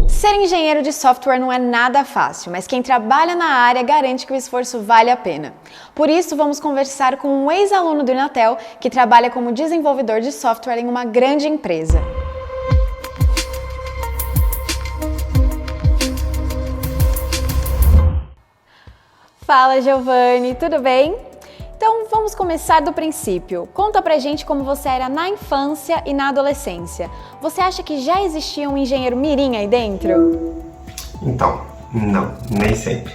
Ser engenheiro de software não é nada fácil, mas quem trabalha na área garante que o esforço vale a pena. Por isso, vamos conversar com um ex-aluno do Inatel que trabalha como desenvolvedor de software em uma grande empresa. Fala, Giovanni, tudo bem? Então, vamos começar do princípio. Conta pra gente como você era na infância e na adolescência. Você acha que já existia um engenheiro mirim aí dentro? Então, não, nem sempre.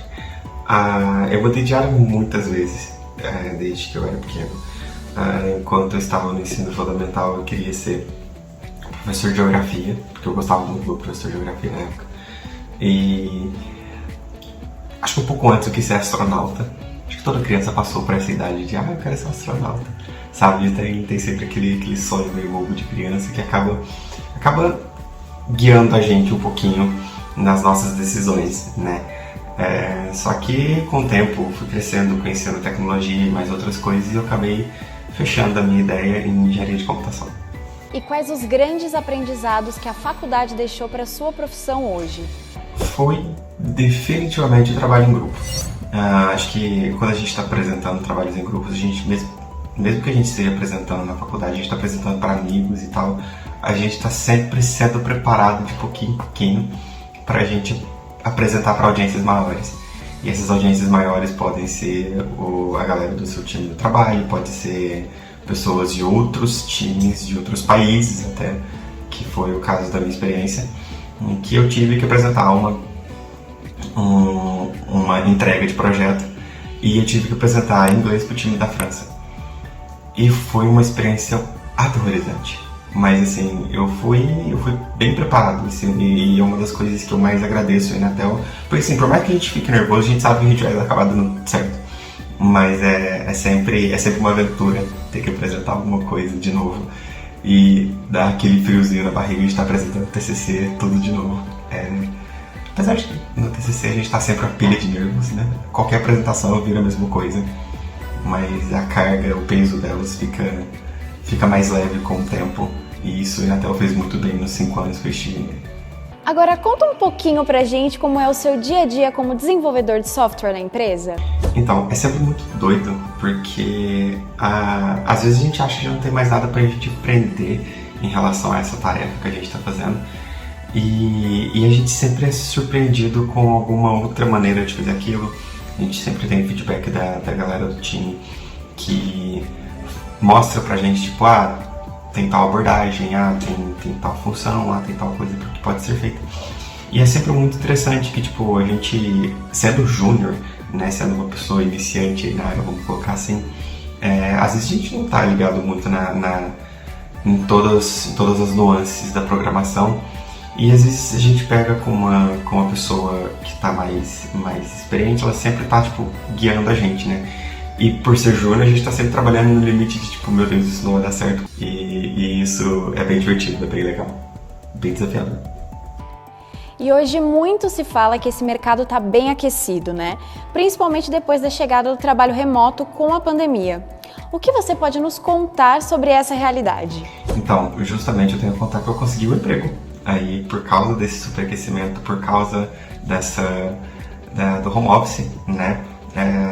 Eu mudei de área muitas vezes, desde que eu era pequeno. Enquanto eu estava no ensino fundamental, eu queria ser professor de geografia, porque eu gostava muito do professor de geografia na época. E acho que um pouco antes eu quis ser astronauta. Acho que toda criança passou por essa idade de eu quero ser astronauta, sabe? Tem sempre aquele sonho meio bobo de criança que acaba guiando a gente um pouquinho nas nossas decisões, né? Só que com o tempo fui crescendo, conhecendo tecnologia e mais outras coisas e eu acabei fechando a minha ideia em engenharia de computação. E quais os grandes aprendizados que a faculdade deixou para a sua profissão hoje? Foi definitivamente o trabalho em grupo. Acho que quando a gente está apresentando trabalhos em grupos, a gente mesmo que a gente esteja apresentando na faculdade, a gente está apresentando para amigos e tal, a gente está sempre sendo preparado de pouquinho em pouquinho para a gente apresentar para audiências maiores. E essas audiências maiores podem ser a galera do seu time do trabalho, pode ser pessoas de outros times, de outros países até, que foi o caso da minha experiência, em que eu tive que apresentar uma entrega de projeto e eu tive que apresentar em inglês para o time da França. E foi uma experiência aterrorizante. Mas assim, eu fui bem preparado, assim, e é uma das coisas que eu mais agradeço aí na Inatel. Porque assim, por mais que a gente fique nervoso, a gente sabe que a gente vai acabar dando certo. Mas é sempre uma aventura ter que apresentar alguma coisa de novo. E dar aquele friozinho na barriga de estar apresentando o TCC tudo de novo. Apesar de que no TCC a gente tá sempre a pilha de nervos, né? Qualquer apresentação vira a mesma coisa. Mas a carga, o peso delas fica mais leve com o tempo. E isso a Inatel fez muito bem nos 5 anos que eu estive. Agora conta um pouquinho pra gente como é o seu dia a dia como desenvolvedor de software na empresa. Então, é sempre muito doido, porque às vezes a gente acha que já não tem mais nada pra gente aprender em relação a essa tarefa que a gente tá fazendo. E a gente sempre é surpreendido com alguma outra maneira de fazer aquilo. A gente sempre tem feedback da galera do time que mostra pra gente, tipo, tem tal abordagem, tem tal função, tem tal coisa que pode ser feita. E é sempre muito interessante que, tipo, a gente, sendo júnior, né, sendo uma pessoa iniciante na área, vamos colocar assim, às vezes a gente não tá ligado muito em todas as nuances da programação. E às vezes a gente pega com uma pessoa que está mais experiente, ela sempre está tipo, guiando a gente, né? E por ser júnior, a gente está sempre trabalhando no limite de tipo, meu Deus, isso não vai dar certo. E isso é bem divertido, é bem legal, bem desafiador. E hoje muito se fala que esse mercado está bem aquecido, né? Principalmente depois da chegada do trabalho remoto com a pandemia. O que você pode nos contar sobre essa realidade? Então, justamente eu tenho que contar que eu consegui um emprego. Aí, por causa desse superaquecimento, por causa do home office, né?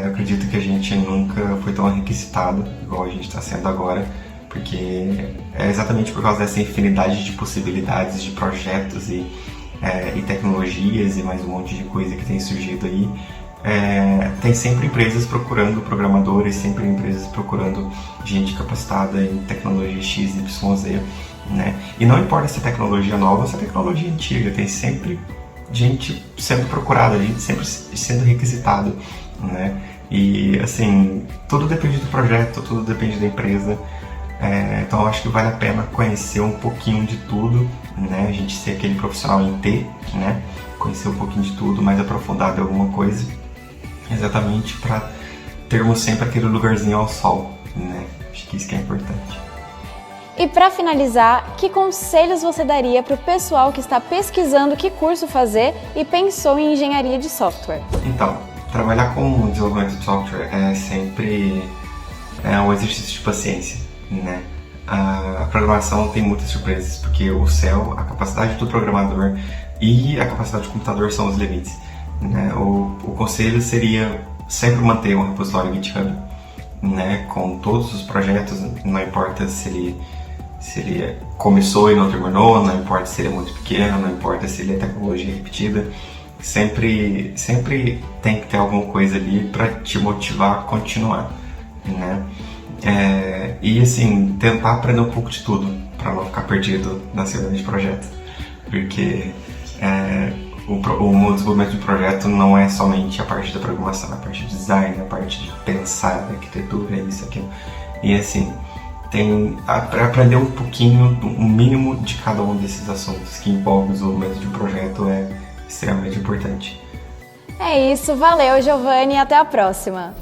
Eu acredito que a gente nunca foi tão requisitado igual a gente está sendo agora, porque é exatamente por causa dessa infinidade de possibilidades, de projetos e tecnologias e mais um monte de coisa que tem surgido aí. Tem sempre empresas procurando programadores, sempre empresas procurando gente capacitada em tecnologia X, Y, Z, né? E não importa se é tecnologia nova ou se é tecnologia antiga, tem sempre gente sendo procurada, gente sempre sendo requisitado, né? E assim, tudo depende do projeto, tudo depende da empresa. Então eu acho que vale a pena conhecer um pouquinho de tudo, né? A gente ser aquele profissional em T, né? Conhecer um pouquinho de tudo, mais aprofundado em alguma coisa, exatamente para termos sempre aquele lugarzinho ao sol, né? Acho que isso que é importante. E para finalizar, que conselhos você daria para o pessoal que está pesquisando que curso fazer e pensou em engenharia de software? Então, trabalhar com desenvolvimento de software é sempre um exercício de paciência, né? A programação tem muitas surpresas, porque o céu, a capacidade do programador e a capacidade do computador são os limites, né? O conselho seria sempre manter um repositório GitHub, né? Com todos os projetos, não importa se ele começou e não terminou, não importa se ele é muito pequeno, não importa se ele é tecnologia repetida, sempre tem que ter alguma coisa ali para te motivar a continuar, né? E assim, tentar aprender um pouco de tudo, para não ficar perdido na semana de projeto, porque o desenvolvimento de projeto não é somente a parte da programação, a parte de design, a parte de pensar, arquitetura, isso, aquilo, e assim, tem para aprender um pouquinho, um mínimo de cada um desses assuntos que envolvem o desenvolvimento de um projeto é extremamente importante. É isso, valeu, Giovanni, e até a próxima!